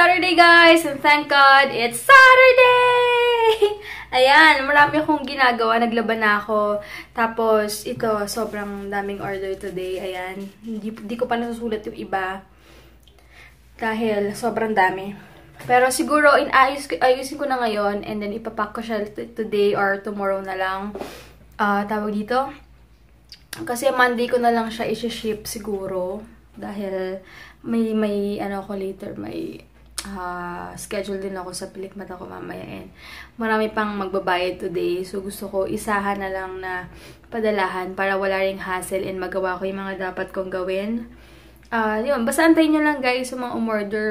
Saturday guys! And thank God, it's Saturday! Ayan, marami akong ginagawa. Naglaban na ako. Tapos, ito, sobrang daming order today. Ayan, hindi ko pa nasusulat yung iba. Dahil sobrang dami. Pero siguro, ayusin ko na ngayon. And then, ipapack ko siya today or tomorrow na lang. Tawag dito. Kasi Monday ko na lang siya isi-ship siguro. Dahil may ano ko later, may schedule din ako sa pilikmata ko mamaya. And marami pang magbabayad today. So gusto ko isahan na lang na padalahan para wala ring hassle and magawa ko yung mga dapat kong gawin. Yun, basta antayin nyo lang guys yung mga umorder,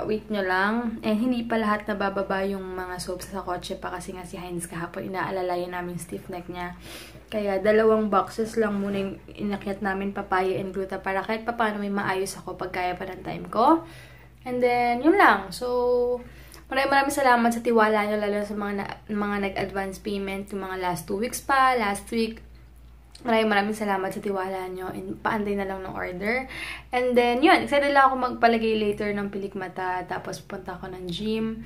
wait nyo lang. And hindi pa lahat nabababa yung mga soaps sa kotse pa kasi nga si Heinz kahapon inaalalayan namin stiff neck niya. Kaya 2 boxes lang muna yung inakyat namin, papaya and gluta, para kahit paano may maayos ako pag kaya pa ng time ko. And then, yun lang. So, maraming salamat sa tiwala nyo, lalo sa mga nag-advance payment, yung mga last 2 weeks pa, last week. Maraming salamat sa tiwala nyo and paantay na lang ng order. And then, yun. Excited lang ako magpalagay later ng pilikmata. Tapos, punta ako ng gym.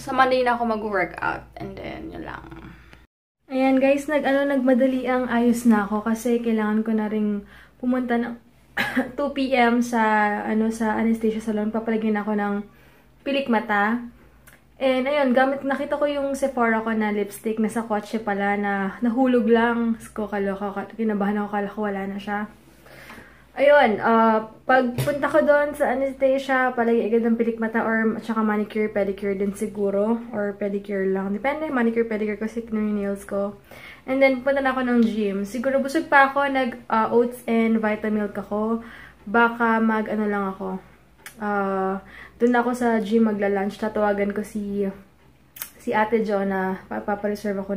Sa Monday na ako mag-workout. And then, yun lang. Ayan guys, nagmadali ang ayos na ako kasi kailangan ko na ring pumunta ng 2 PM sa anesthesia salon. Papalagyan ako ng pilikmata. And ayun, nakita ko yung Sephora ko na lipstick na sa kotse pala na nahulog lang. Kinabahan ako, kala ko wala na siya. Ayun, pagpunta ko doon sa anesthesia, palagi agad ng pilikmata or tsaka manicure, pedicure din siguro. Or pedicure lang. Depende, manicure, pedicure kasi yung nails ko. And then, punta na ako ng gym. Siguro busog pa ako, nag-oats and Vitamilk ako. Baka lang ako. Doon ako sa gym magla-lunch. Tatawagan ko si Ate Jo na papareserve ako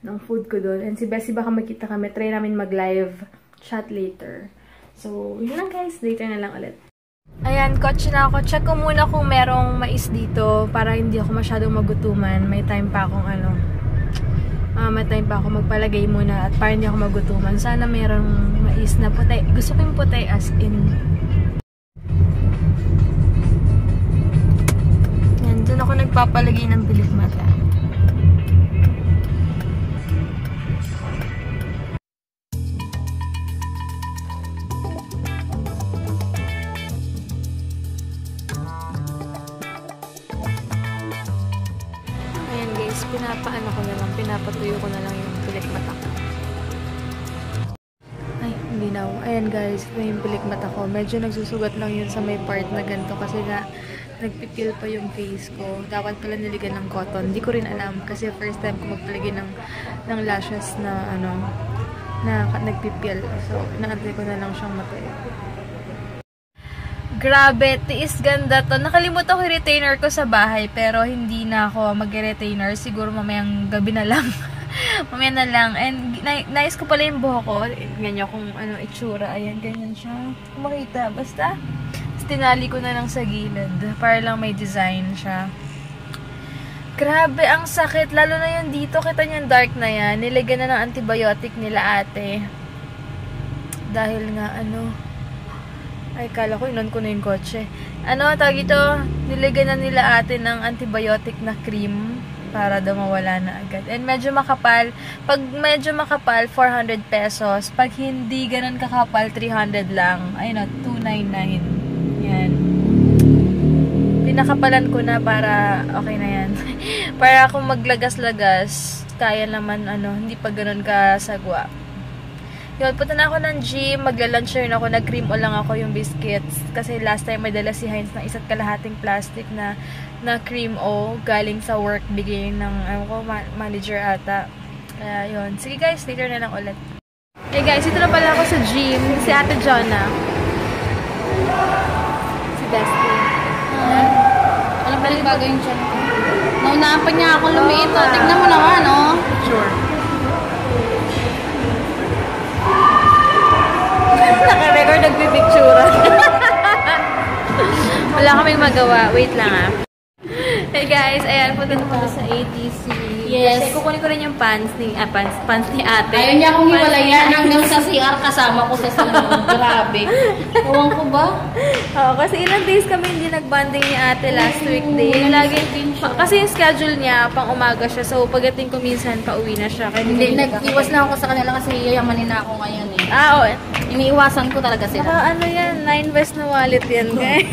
ng food ko doon. And si Bessie baka magkita kami. Try namin mag-live chat later. So, yun lang guys. Later na lang ulit. Ayan, kotse na ako. Check ko muna kung merong mais dito para hindi ako masyadong magutuman. May time pa akong may time pa ako magpalagay muna at para hindi ako magutuman. Sana merong mais na puti. Gusto ko yung puti as in. Yan, doon ako nagpapalagay ng pilikmata. Pinapatuyo ko na lang yung pilikmata ko. Ay, hindi na. Ayan guys, ito yung pilikmata ko. Medyo nagsusugat lang yun sa may part na ganito kasi nga nagpipil pa yung face ko. Dapat pala niligan ng cotton. Hindi ko rin alam kasi first time ko magpalagay ng lashes na nagpipil. So, inaantay ko na lang siyang matuyo. Grabe, tiis ganda to. Nakalimutan ko yung retainer ko sa bahay, pero hindi na ako mag-retainer. Siguro mamayang gabi na lang. Mamaya na lang. And nais ko pala yung buhok ko. Ganyan kung ano itsura. Ayan, ganyan siya. Kung makita, basta. Tinali ko na lang sa gilid. Para lang may design siya. Grabe, ang sakit. Lalo na yung dito. Kita niyo yung dark na yan. Nilagyan na ng antibiotic nila ate. Dahil nga ay, kala ko, inon ko na yung kotse. Tawag ito, nilagyan na nila ate ng antibiotic na cream para daw mawala na agad. And medyo makapal. Pag medyo makapal, 400 pesos. Pag hindi ganun kakapal, 300 lang. Ayun, 299. Yan. Pinakapalan ko na para okay na yan. Para kung maglagas-lagas, kaya naman, hindi pa ganun kasagwa. Yun, punta na ako ng gym, magla-lunch rin ako, nag-cream o lang ako yung biscuits. Kasi last time may dala si Heinz ng 1 kalahating plastic na cream o galing sa work, bigay ng manager ata. Yun. Sige guys, later na lang ulit. Hey guys, ito na pala ako sa gym. Si Ate Jonna. Si Bestie. Alam ba yung bagay yung chan ko? Naunahan pa niya ako lumiit. Tignan mo naman, Sure. Naka-record, nagpipicturan. Wala kaming magawa. Wait lang Hey guys, ayan, punta na pala sa ATC. Yes. Kasi kukunin ko rin yung pants ni ate. Ayaw niya akong hiwalayan hanggang sa CR kasama ko sa salon. Grabe. Ewan ko ba? Oo, kasi ilang days kami hindi nag-bonding ni ate last week day. Lagi, kasi yung schedule niya, pang umaga siya. So, pagdating ko minsan, pauwi na siya. Kaya Hindi, nag-iwas lang ako sa kanila kasi yayamanin na ako ngayon eh. Oo. Iniiwasan ko talaga sila. Ano yan? 9 West na wallet yan, guys.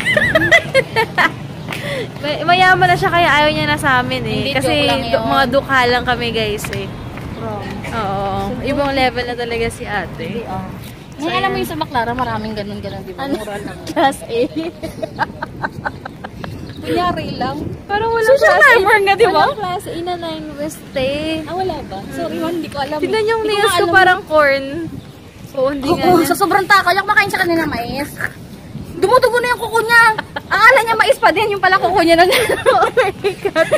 Mayaman na siya kaya ayaw niya na sa amin eh. Hindi, Kasi joke lang yun. mga dukha lang kami guys eh. From. Oo. Ibang level na talaga si ate. Ngayon alam mo yung sa Baclara, maraming ganun-ganun, di ba? Mura lang. Class A. Kunyari lang. Parang walang Social class A. climber nga, di ba? Walang class A na 9 West eh. Wala ba? Sorry, hindi ko alam. Tignan yung Hindi nails nga ko alam. parang corn. Oo, hindi nga Oo, niya. sa sobrang takayak, makain siya kanina mais. Dumudugo na yung kuko niya. Akala niya mais pa din, yung pala kuko niya na. Oh my God.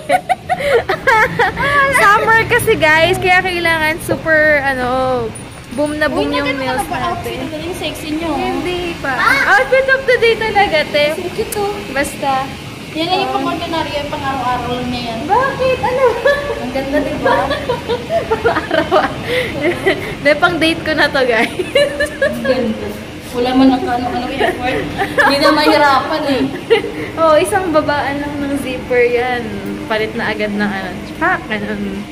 Summer kasi guys, kaya kailangan super, boom na boom yung nails natin. Yung sexy niyo. Hindi pa. Outfit of the day talaga, te. Ito. Basta. Yan na yung pang-ordinary, yung pang-araw-araw lang niya yan. Bakit? Ano? Ang ganda, di ba? Araw. De, pang date ko na to, guys. Ang ganda. Wala man ang ano effort. Hindi na mahirapan eh. Oh, isang babaan lang ng zipper yan. Palit na agad ng pak, ganun.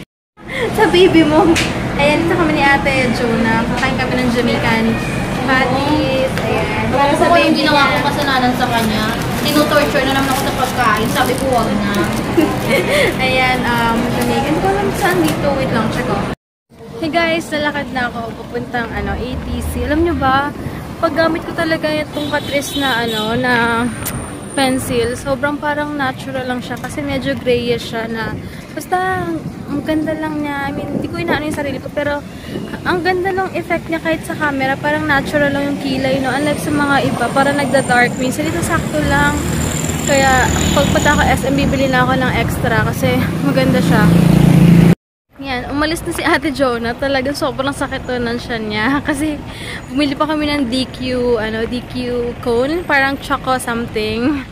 Sa baby mo. Ayan, ito kami ni Ate Jonah. Kakain kami ng Jamaican patties. Ayan. Para sa Ako yung baby ginawa ko niya. kasalanan sa kanya. Tinutorture na naman ako sa pagkain. Sabi ko, wag na. Ayan, Jamaican. Hindi ko alam saan dito. Wait lang, check ko. Hey guys, nalakad na ako. Papuntang ATC. Alam nyo ba, paggamit ko talaga itong Catrice na na pencil, sobrang parang natural lang siya kasi medyo grayish siya na basta ang ganda lang niya. I mean, hindi ko inaano yung sarili ko pero ang ganda ng effect niya kahit sa camera, parang natural lang yung kilay, no? Unlike sa mga iba, parang nagda-dark. Minsan dito sakto lang. Kaya pagpunta ako SM, bibili na ako ng extra kasi maganda siya. Yan, umalis na si Ate Jonah. Talagang sobrang sakit to ng siya niya. Kasi bumili pa kami ng DQ cone. Parang choco something.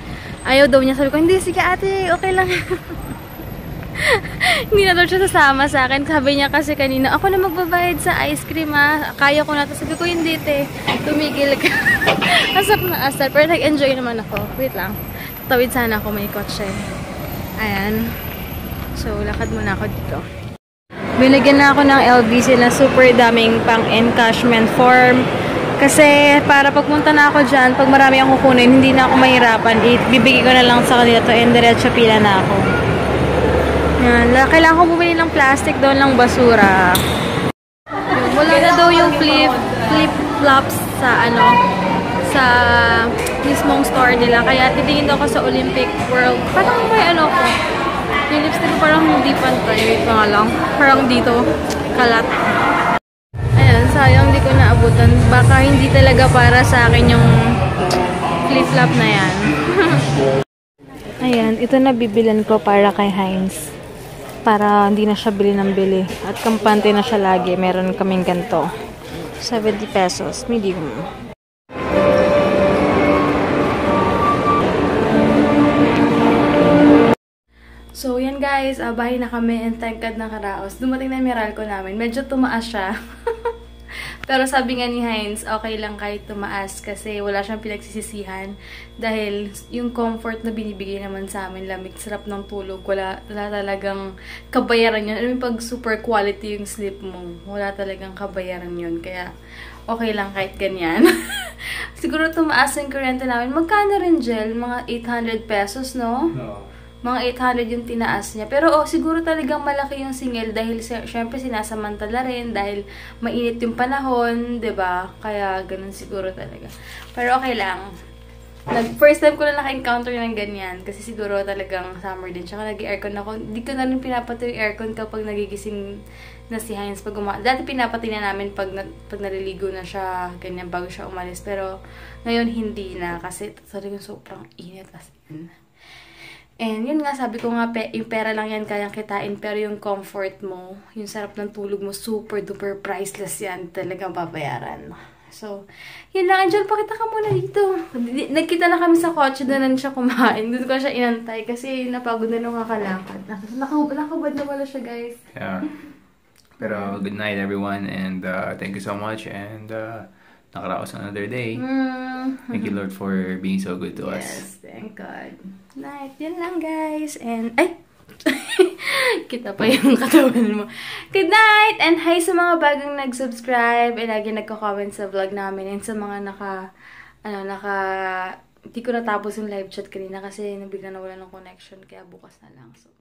Ayaw daw niya. Sabi ko, hindi, sige ate, okay lang. Hindi na daw siya sasama sa akin. Sabi niya kasi kanina, ako na magbabayad sa ice cream ha. Kaya ko na. Sabi ko, hindi te. Tumigil ka. Asap na asap. Pero nag-enjoy naman ako. Wait lang. Tawid sana ako, may kotse. Ayan. So, lakad muna ako dito. Binigyan na ako ng LBC na super daming pang encashment form. Kasi para pagpunta na ako dyan, pag marami akong kukunin, hindi na ako mahirapan. Bibigay ko na lang sa kanila to and diretso pila na ako. Yan. Kailangan ko bumili ng plastic doon lang basura. Wala na daw yung flip-flops sa sa mismong store nila. Kaya titingin daw ako sa Olympic World. Parang may ko. Yung lipstick ko parang hindi pantay. Wait pa nga lang. Parang dito. Kalat. Ayan, sayang hindi ko naabutan. Baka hindi talaga para sa akin yung flip-flop na yan. Ayan, ito na bibilan ko para kay Heinz. Para hindi na siya bili ng bili. At kampante na siya lagi. Meron kaming ganito. 70 pesos. Medium. So, yan guys, bahay na kami and thank God nakaraos. Dumating na yung Meralco namin. Medyo tumaas siya. Pero sabi nga ni Heinz, okay lang kahit tumaas kasi wala siyang pinagsisisihan. Dahil yung comfort na binibigay naman sa amin, lamig, sarap ng tulog, wala talagang kabayaran yun. Alam mo pag super quality yung sleep mo, wala talagang kabayaran yun. Kaya okay lang kahit ganyan. Siguro tumaas yung kuryente namin. Magkano rin, Jel? Mga 800 pesos, no? No. Mga 800 yung tinaas niya. Pero siguro talagang malaki yung singil dahil syempre sinasamantala rin dahil mainit yung panahon, 'di ba? Kaya ganun siguro talaga. Pero okay lang. First time ko na naka-encounter ng ganyan kasi siguro talagang summer din. Tsaka nag-aircon ako. Hindi ko na rin pinapatay yung aircon kapag nagigising na si Heinz pag dati pinapatay na namin pag naliligo na siya, ganyan bago siya umalis. Pero ngayon hindi na kasi talagang sobrang init as in. And yun nga, sabi ko nga, yung pera lang yan kayang kitain, pero yung comfort mo, yung sarap ng tulog mo, super duper priceless yan, talagang babayaran. So, yun lang. Angel, pakita ka muna dito. Nagkita na kami sa kotse, doon na siya kumain. Doon ko siya inantay kasi napagod na nung kakalakad. Nakabad na wala siya, guys. Yeah. Pero good night everyone and thank you so much and nakaraos another day. Thank you Lord for being so good to us. Yes, thank God. Night. Yun lang, guys. And, ay! Kita pa yung katawan mo. Good night! And hi sa mga bagong nag-subscribe and lagi nagko-comment sa vlog namin and sa mga hindi ko natapos yung live chat kanina kasi nabigla na wala ng connection kaya bukas na lang. So,